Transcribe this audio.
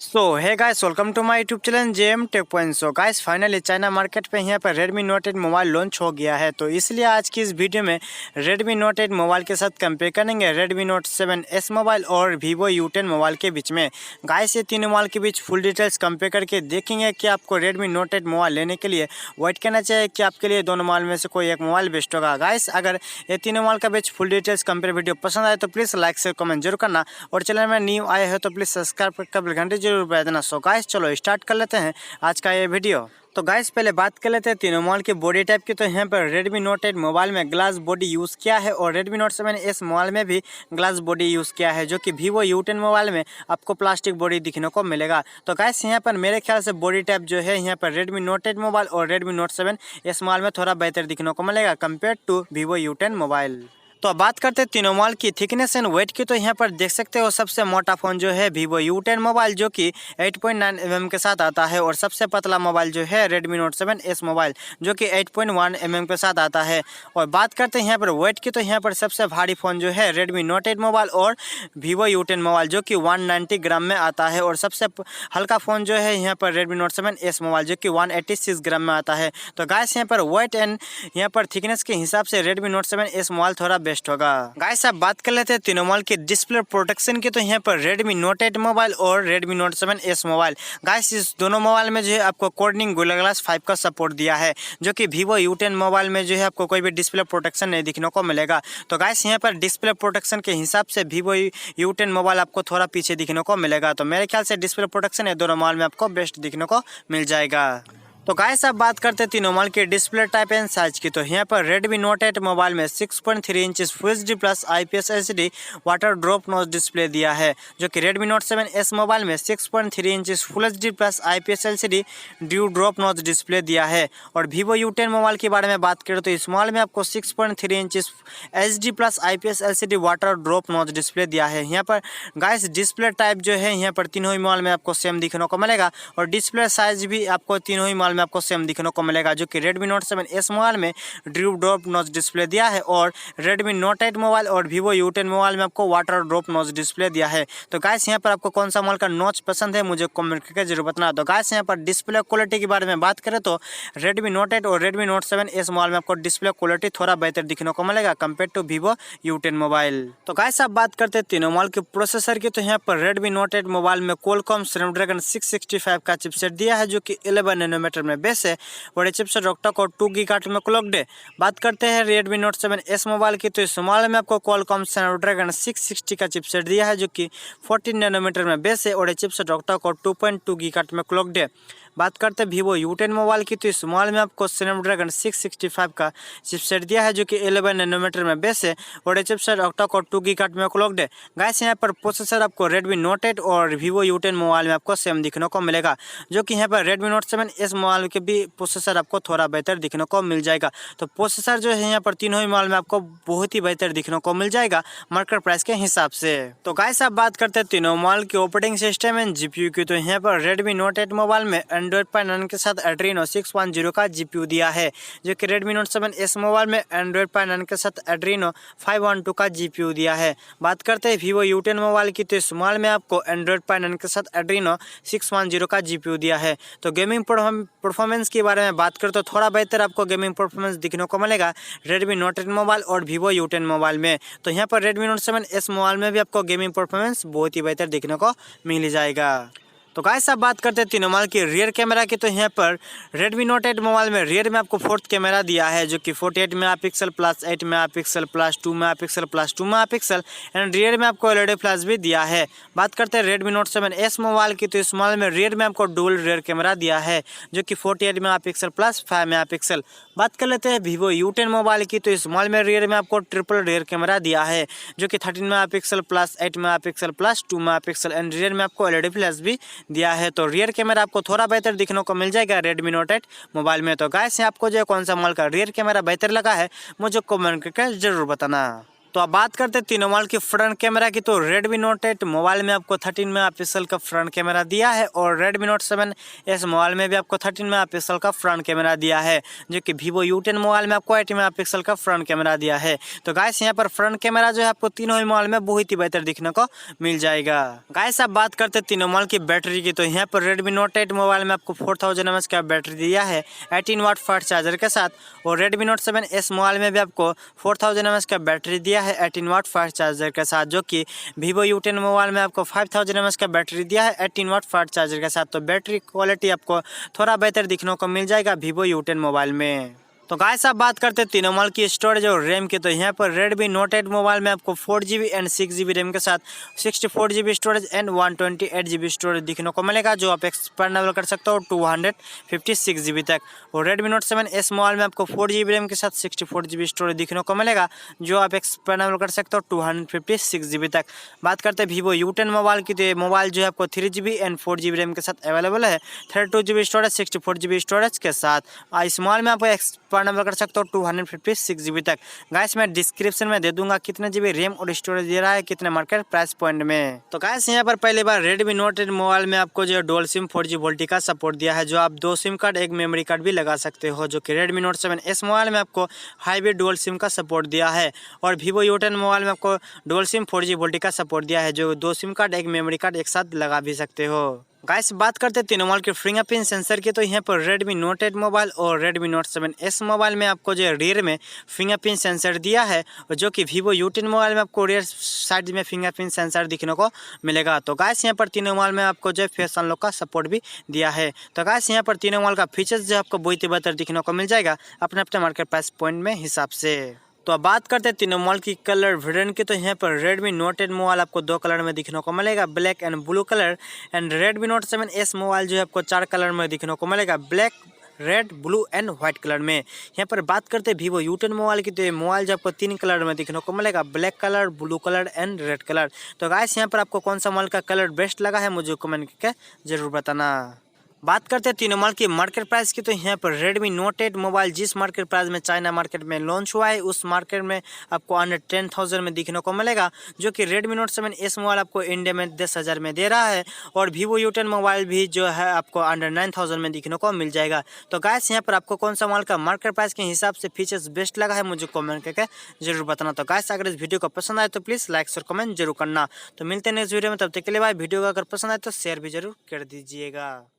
सो है guys, welcome to my YouTube channel JM tech point. So guys, finally China market पे यहाँ पर Redmi Note 8 mobile launch हो गया है। तो इसलिए आज की इस वीडियो में Redmi Note 8 मोबाइल के साथ कंपेयर करेंगे Redmi Note 7S मोबाइल और Vivo U10 मोबाइल के बीच में। गाइस, ये तीनों मोबाइल के बीच फुल डिटेल्स कंपेयर करके देखेंगे कि आपको Redmi Note 8 मोबाइल लेने के लिए वेट करना चाहिए कि आपके लिए दोनों मोबाइल में से कोई एक मोबाइल बेस्ट होगा। गाइस, अगर ये तीनों मोबाइल का बीच फुल डिटेल्स कंपेयर वीडियो पसंद आए तो प्लीज़ लाइक से कमेंट जरूर करना, और चैनल में न्यू आए हो तो प्लीज़ सब्सक्राइब करके बेल घंटी जरूर बजा देना। सो गाइस, चलो स्टार्ट कर लेते हैं आज का ये वीडियो। तो गाइस, पहले बात कर लेते हैं तीनों मोबाइल की बॉडी टाइप की। तो यहाँ पर Redmi Note 8 मोबाइल में ग्लास बॉडी यूज़ किया है और Redmi Note 7S मोबाइल में भी ग्लास बॉडी यूज़ किया है, जो कि Vivo U10 मोबाइल में आपको प्लास्टिक बॉडी दिखने को मिलेगा। तो गाइस, यहाँ पर मेरे ख्याल से बॉडी टाइप जो है यहाँ पर Redmi Note 8 मोबाइल और Redmi Note 7S मोबाइल में थोड़ा बेहतर दिखने को मिलेगा compare to Vivo U10 mobile. तो अब बात करते हैं तीनों मोबाइल की थिकनेस एंड वेट की। तो यहाँ पर देख सकते हो सबसे मोटा फ़ोन जो है Vivo U10 मोबाइल, जो कि 8.9 mm के साथ आता है, और सबसे पतला मोबाइल जो है Redmi Note 7S मोबाइल, जो कि 8.1 mm के साथ आता है। और बात करते हैं यहाँ पर वेट की। तो यहाँ पर सबसे भारी फ़ोन जो है Redmi Note 8 मोबाइल और Vivo U10 मोबाइल, जो कि 190 ग्राम में आता है, और सबसे हल्का फ़ोन जो है यहाँ पर Redmi Note 7S मोबाइल, जो कि 186 ग्राम में आता है। तो गाइस, यहाँ पर वेट एंड यहाँ पर थिकनेस के हिसाब से Redmi Note 7S मोबाइल थोड़ा बेस्ट होगा। गाइस, अब बात कर लेते हैं तीनों मोबाइल के डिस्प्ले प्रोटेक्शन की। तो यहाँ पर Redmi Note 8 मोबाइल और Redmi Note 7S mobile, guys इस दोनों मोबाइल में जो है आपको Corning Gorilla Glass 5 का सपोर्ट दिया है, जो कि Vivo U10 मोबाइल में जो है आपको कोई भी डिस्प्ले प्रोटेक्शन नहीं दिखने को मिलेगा। तो गाइस, यहाँ पर डिस्प्ले प्रोटेक्शन के हिसाब से Vivo U10 मोबाइल आपको थोड़ा पीछे दिखने को मिलेगा। तो मेरे ख्याल से डिस्प्ले प्रोटेक्शन है दोनों मोबाइल में आपको बेस्ट दिखने को मिल जाएगा। तो गाइस, अब बात करते हैं तीनों मोबाइल के डिस्प्ले टाइप एंड साइज की। तो यहाँ पर Redmi Note 8 मोबाइल में 6.3 inch full HD plus IPS LCD water drop notch display दिया है, जो कि Redmi Note 7S मोबाइल में 6.3 inch full HD plus IPS LCD dew drop notch display दिया है। और Vivo U10 मोबाइल के बारे में बात करें तो इस मोबाइल में आपको 6.3 inch HD plus IPS LCD water drop notch display दिया है। यहाँ पर गाइस, डिस्प्ले टाइप जो है यहाँ पर तीनों ही मोबाइल में आपको सेम दिखने को मिलेगा, और डिस्प्ले साइज भी आपको तीनों ही मोबाइल में आपको सेम दिखने को मिलेगा, जो कि Redmi Note 7S मोबाइल में ड्यू ड्रॉप नॉच डिस्प्ले दिया है, और Redmi Note 8 मोबाइल और Vivo U10 मोबाइल में आपको वाटर ड्रॉप नॉच डिस्प्ले दिया है। तो गाइस, यहाँ पर आपको कौन सा मोबाइल का नॉच पसंद है मुझे कमेंट करके जरूर बताना। तो गाइस, यहाँ पर डिस्प्ले क्वालिटी के बारे में बात करें तो Redmi Note 8 और Redmi Note 7S मोबाइल में आपको डिस्प्ले क्वालिटी थोड़ा बेहतर दिखने को मिलेगा compare to Vivo U10 mobile. तो गाइस, अब बात करते हैं तीनों मोबाइल के प्रोसेसर की। तो यहाँ पर Redmi Note 8 मोबाइल में Qualcomm Snapdragon 665 का चिपसेट दिया है, जो कि 11 नैनोमीटर में बेस है, और चिपसेट ऑक्टा कोर 2 गीगाहर्ट्ज में क्लॉक्ड है। बात करते हैं Redmi Note 7S मोबाइल की। तो इस मोबाइल में आपको Qualcomm Snapdragon 660 का चिपसेट दिया है, जो कि 14 नैनोमीटर में बेस है, और चिपसेट ऑक्टा कोर 2.2 गीगाहर्ट्ज में क्लॉक्ड है। बात करते हैं Vivo U10 मोबाइल की। तो इस मोबाइल में आपको Snapdragon 665 का चिपसेट दिया है, जो कि 11 नैनोमीटर में बेस है, और चिपसेट ऑक्टा कोर 2 गीगाहर्ट्ज में क्लॉक्ड है। गाइस, यहाँ पर प्रोसेसर आपको Redmi Note 8 और Vivo U10 मोबाइल में आपको सेम दिखने को मिलेगा, जो कि यहाँ पर Redmi Note 7S मोबाइल के भी प्रोसेसर आपको थोड़ा बेहतर दिखने को मिल जाएगा। तो प्रोसेसर जो है यहाँ पर तीनों ही मोबाइल में आपको बहुत ही बेहतर दिखने को मिल जाएगा मार्केट प्राइस के हिसाब से। तो गाइस, अब बात करते हैं तीनों मोबाइल के ऑपरेटिंग सिस्टम एंड GPU की। तो यहाँ पर Redmi Note 8 मोबाइल में Android Pie 9 के साथ Adreno 610 का GPU दिया है, जो कि Redmi Note 7S मोबाइल में Android Pie 9 के साथ Adreno 512 का GPU दिया है। बात करते हैं Vivo U10 मोबाइल की। तो इस मोबाइल में आपको Android Pie 9 के साथ Adreno 610 का GPU दिया है। तो गेमिंग परफॉर्मेंस के बारे में बात करें तो थोड़ा बेहतर आपको गेमिंग परफॉर्मेंस दिखने को मिलेगा Redmi Note 8 मोबाइल और Vivo U10 मोबाइल में। तो यहाँ पर Redmi Note 7S मोबाइल में भी आपको गेमिंग परफॉर्मेंस बहुत ही बेहतर दिखने को मिल जाएगा। तो गाइस, अब बात करते हैं तीनों मोबाइल की रियर कैमरा की। तो यहाँ पर Redmi Note 8 मोबाइल में रियर में आपको फोर्थ कैमरा दिया है, जो कि 48 megapixel plus 8 megapixel plus 2 megapixel plus 2 megapixel, and rear में आपको LED फ्लैश भी दिया है। बात करते हैं Redmi Note 7S मोबाइल की। तो इस मोबाइल में रियर में आपको डुअल रियर कैमरा दिया है, जो कि 48 मेगापिक्सल प्लस 5 मेगापिक्सल। बात कर लेते हैं Vivo U10 मोबाइल की। तो इस मोबाइल में रियर में आपको ट्रिपल रियर कैमरा दिया है, जो कि 13 megapixel plus 8 megapixel plus 2 megapixel, and rear में आपको LED फ्लैश भी दिया है। तो रियर कैमरा आपको थोड़ा बेहतर दिखने को मिल जाएगा Redmi Note 8 मोबाइल में। तो गाइस, आपको जो कौन सा मोबाइल का रियर कैमरा बेहतर लगा है मुझे कमेंट करके जरूर बताना। तो अब बात करते हैं तीनों मोबाइल की फ्रंट कैमरा की। तो Redmi Note 8 मोबाइल में आपको 13 मेगापिक्सल का फ्रंट कैमरा दिया है और Redmi Note 7S मोबाइल में भी आपको 13 मेगापिक्सल का फ्रंट कैमरा दिया है, जो कि Vivo U10 मोबाइल में आपको 8 मेगापिक्सल का फ्रंट कैमरा दिया है। तो गाइस यहाँ पर फ्रंट कैमरा जो है आपको तीनों ही मोबाइल में बहुत ही बेहतर दिखने को मिल जाएगा। गाइस अब बात करते हैं तीनों मोबाइल की बैटरी की। तो यहाँ पर Redmi Note 8 मोबाइल में आपको 4000 mAh का बैटरी दिया है 18 वाट फास्ट चार्जर के साथ, और Redmi Note 7S मोबाइल में भी आपको 4000 mAh का बैटरी दिया है 18 वाट फास्ट चार्जर के साथ, जो कि Vivo U10 मोबाइल में आपको 5000 mAh का बैटरी दिया है 18 वाट फास्ट चार्जर के साथ। तो बैटरी क्वालिटी आपको थोड़ा बेहतर दिखने को मिल जाएगा Vivo U10 मोबाइल में। तो गाइस अब बात करते हैं तीनों मोबाइल की स्टोरेज और रैम की। तो यहाँ पर Redmi Note 8 मोबाइल में आपको 4GB एंड 6GB रैम के साथ 64GB storage and 128GB storage दिखने को मिलेगा, जो आप एक्सपेंडेबल कर सकते हो 256GB तक। और Redmi Note 7S मोबाइल में आपको 4GB रैम के साथ 64GB स्टोरेज दिखने को मिलेगा, जो आप एक्सपेंडेबल कर सकते हो 256GB तक। बात करते हैं Vivo U10 मोबाइल की। तो मोबाइल जो है आपको 3GB एंड 4GB रैम के साथ अवेलेबल है, 32GB स्टोरेज 64GB स्टोरेज के साथ। इस मोबाइल में आपको एक्सपेंडेबल कर सकते हो 256GB तक। गाइस मैं डिस्क्रिप्शन में दे दूंगा कितने GB रैम और स्टोरेज दे रहा है कितने मार्केट प्राइस पॉइंट में। तो गाइस यहाँ पर पहली बार Redmi Note 8 मोबाइल में आपको जो डुअल सिम 4G वोल्टी का सपोर्ट दिया है, जो आप 2 सिम कार्ड 1 मेमोरी कार्ड भी लगा सकते हो, जो कि Redmi Note 7S मोबाइल में आपको हाइब्रिड डुअल सिम का सपोर्ट दिया है, और Vivo U10 मोबाइल में आपको डुअल सिम 4G वोल्टी का सपोर्ट दिया है, जो 2 सिम कार्ड 1 मेमोरी कार्ड एक साथ लगा भी सकते हो। गाइस बात करते हैं तीनों मोबाइल के फिंगरप्रिंट सेंसर की। तो यहाँ पर Redmi Note 8 मोबाइल और Redmi Note 7S मोबाइल में आपको जो रियर में फिंगरप्रिंट सेंसर दिया है, जो कि Vivo U10 मोबाइल में आपको रियर साइड में फिंगरप्रिंट सेंसर दिखने को मिलेगा। तो गाइस यहाँ पर तीनों मोबाइल में आपको जो फेस अनलॉक का सपोर्ट भी दिया है। तो गाइस यहाँ पर तीनों मोबाइल का फीचर्स जो आपको बहुत ही बेहतर दिखने को मिल जाएगा अपने अपने मार्केट प्राइस पॉइंट में हिसाब से। तो अब बात करते हैं तीनों मोबाइल की कलर वेरिएंट की। तो यहाँ पर Redmi Note 8 मोबाइल आपको 2 कलर में दिखने को मिलेगा, black and blue colour, and Redmi Note 7S mobile जो है आपको 4 कलर में दिखने को मिलेगा, black, red, blue and white colour में। यहाँ पर बात करते हैं Vivo U10 मोबाइल की। तो ये मोबाइल जो आपको 3 कलर में दिखने को मिलेगा, black colour, blue colour and red colour. तो गाइस यहाँ पर आपको कौन सा मोबाइल का कलर बेस्ट लगा है मुझे कमेंट करके जरूर बताना। बात करते हैं तीनों मोबाइल की मार्केट प्राइस की। तो यहाँ पर Redmi Note 8 मोबाइल जिस मार्केट प्राइस में चाइना मार्केट में लॉन्च हुआ है, उस मार्केट में आपको अंडर 10,000 में दिखने को मिलेगा, जो कि Redmi Note 7S मोबाइल आपको इंडिया में 10,000 में दे रहा है, और Vivo U10 मोबाइल भी जो है आपको अंडर 9,000 में दिखने को मिल जाएगा। तो गाइस यहाँ पर आपको कौन सा मोबाइल का मार्केट प्राइस के हिसाब से फीचर्स बेस्ट लगा है मुझे कॉमेंट करके जरूर बताना। तो गाइस अगर इस वीडियो को पसंद आए तो प्लीज़ लाइक और कमेंट जरूर करना। तो मिलते हैं नेक्स्ट वीडियो में, तब तक के लिए भाई। वीडियो को अगर पसंद आए तो शेयर भी जरूर कर दीजिएगा।